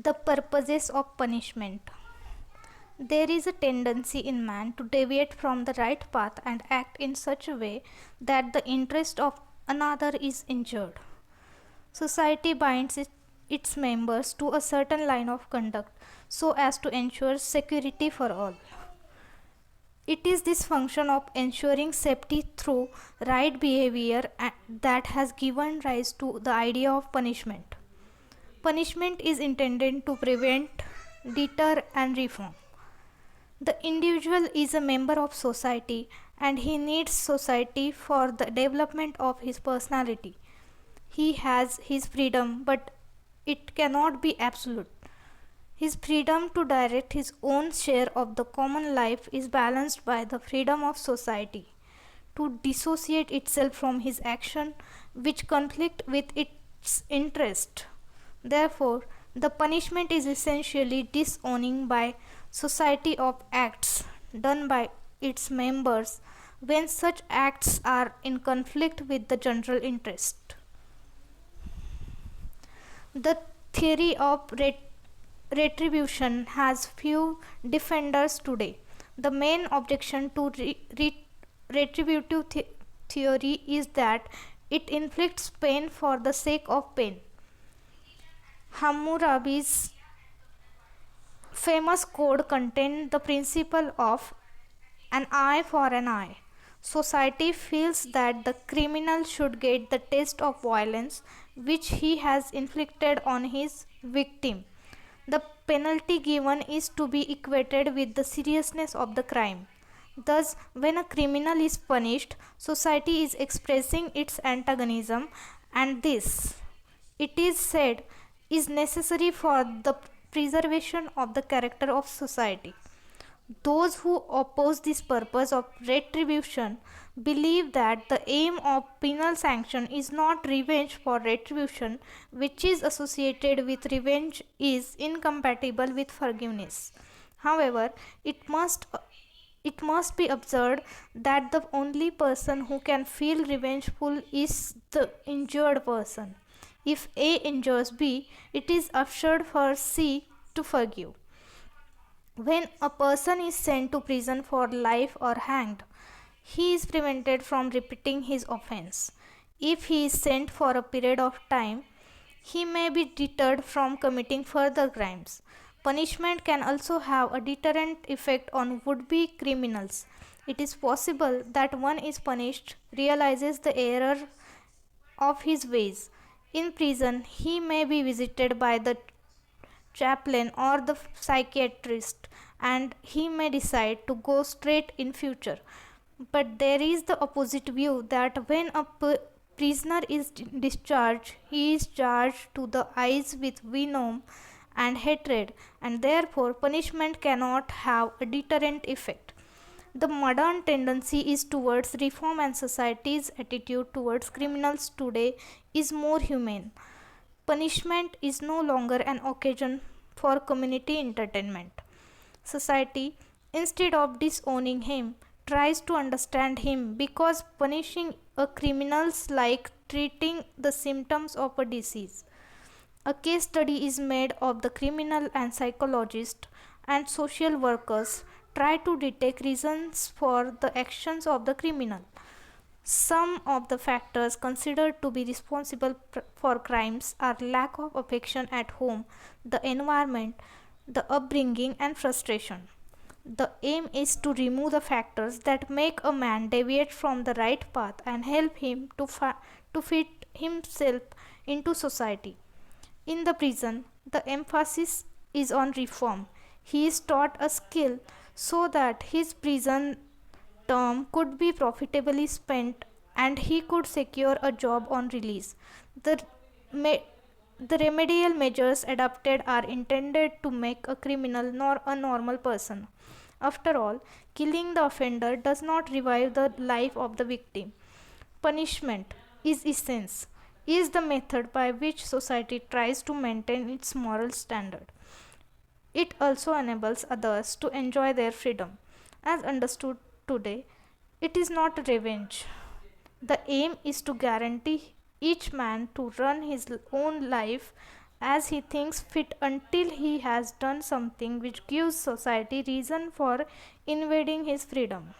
The purposes of punishment. There is a tendency in man to deviate from the right path and act in such a way that the interest of another is injured. Society binds its members to a certain line of conduct so as to ensure security for all. It is this function of ensuring safety through right behavior that has given rise to the idea of punishment. Punishment is intended to prevent, deter, and reform. The individual is a member of society and he needs society for the development of his personality. He has his freedom, but it cannot be absolute. His freedom to direct his own share of the common life is balanced by the freedom of society to dissociate itself from his action which conflict with its interest. Therefore, the punishment is essentially disowning by society of acts done by its members when such acts are in conflict with the general interest. The theory of retribution has few defenders today. The main objection to retributive theory is that it inflicts pain for the sake of pain. Hammurabi's famous code contained the principle of an eye for an eye. Society feels that the criminal should get the taste of violence which he has inflicted on his victim. The penalty given is to be equated with the seriousness of the crime. Thus, when a criminal is punished, society is expressing its antagonism, and this, it is said, is necessary for the preservation of the character of society. Those who oppose this purpose of retribution believe that the aim of penal sanction is not revenge for retribution, which is associated with revenge is incompatible with forgiveness. However, it must be observed that the only person who can feel revengeful is the injured person. If A injures B, it is absurd for C to forgive. When a person is sent to prison for life or hanged, he is prevented from repeating his offense. If he is sent for a period of time, he may be deterred from committing further crimes. Punishment can also have a deterrent effect on would be criminals. It is possible that one is punished realizes the error of his ways. In prison, he may be visited by the chaplain or the psychiatrist and he may decide to go straight in future. But there is the opposite view that when a prisoner is discharged, he is charged to the eyes with venom and hatred, and therefore punishment cannot have a deterrent effect. The modern tendency is towards reform, and society's attitude towards criminals today is more humane. Punishment is no longer an occasion for community entertainment. Society, instead of disowning him, tries to understand him because punishing a criminal is like treating the symptoms of a disease. A case study is made of the criminal, and psychologists and social workers try to detect reasons for the actions of the criminal. Some of the factors considered to be responsible for crimes are lack of affection at home, the environment, the upbringing, and frustration. The aim is to remove the factors that make a man deviate from the right path and help him to fit himself into society. In the prison, the emphasis is on reform. He is taught a skill so that his prison term could be profitably spent and he could secure a job on release. The, the remedial measures adopted are intended to make a criminal nor a normal person. After all, killing the offender does not revive the life of the victim. Punishment is essence, is the method by which society tries to maintain its moral standard. It also enables others to enjoy their freedom. As understood today, it is not revenge. The aim is to guarantee each man to run his own life as he thinks fit until he has done something which gives society reason for invading his freedom.